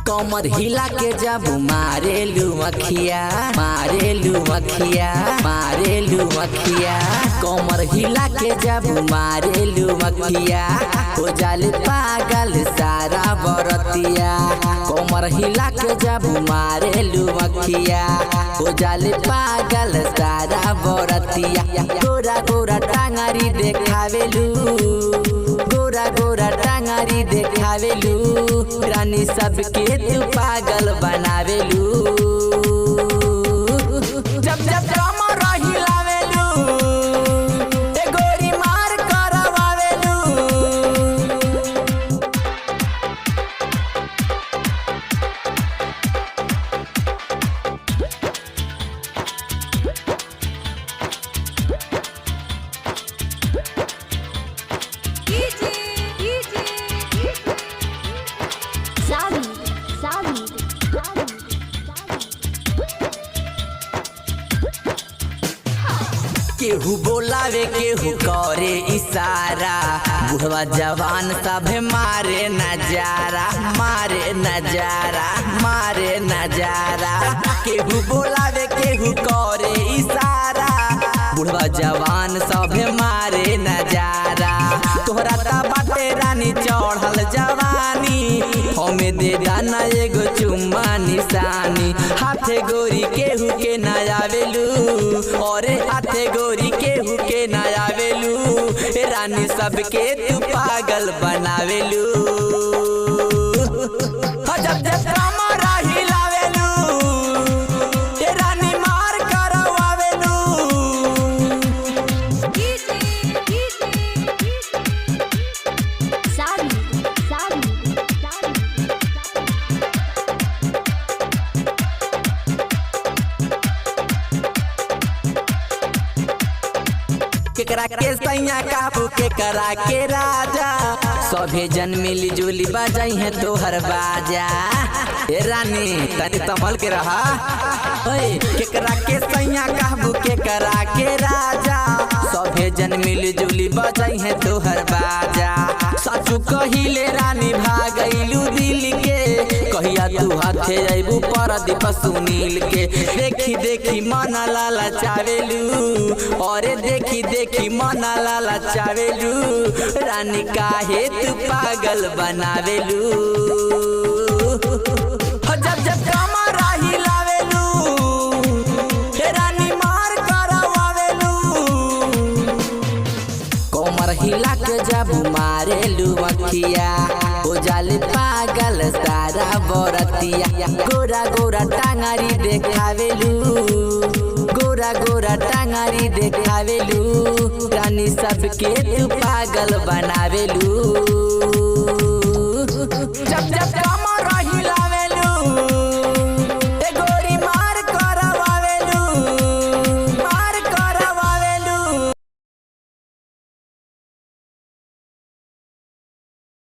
कमर हिला के जब मारेलू मखिया मारेलू मखिया मारेलू मखिया कमर हिला के जब मारेलू मखिया हो जाले पागल सारा बरतिया। कमर हिला के जब मारेलू मखिया हो जाले पागल सारा बरतिया। गोरा गोरा टांगरी देखावेलू गोरा गोरा टांगरी देखावेलू रानी सबके तू पागल बनावेलू। जब जब कमर हिलावेलू ए गोरी मार करवावेलू। केहू बोलावे केहू करे इशारा बुढ़वा जवान सभे मारे नजारा मारे नजारा मारे नजारा। केहू बोलावे केहू करे इशारा बुढ़वा जवान सभे मारे नजारा। तोहरा ता बाटे रानी चढ़ल जवानी हमें दे दाना एगो चुम्मा निशानी। हाथे गोरी केहू के ना आवेलू और हाथे गोरी केहू के ना आवेलू रानी सबके तू पागल बनावेलू। जब जब कमर हिलावेलू रानी मार करवावेलू। केकरा के सैया काबू केकरा के राजा सभे जन मिली जुली बजाई है तोहर बाजा। ए रानी तनी संभल के रहा केकरा के सैया काबू केकरा के राजा सभे जन मिली जुली बजाई है तोहर बाजा। सचू कहिले रानी भागैलू दिल के कहिया तू हाथे अबू परदीप सुनील के। देखी देखी मन लाला चावेलू और देखी देखी मन लाला चावेलू रानी काहे तू पागल बनावेलू। जब जब कमर हिलावेलू रानी मार करवावेलू। कमर हिला के जब मारेलू मखिया हो जाले पागल सारा बरतिया। गोरा गोरा टांगरी देखावेलू गोरा गोरा टांगरी देखावेलू रानी सबके तू पागल बनावेलू। जब जब कमर हिला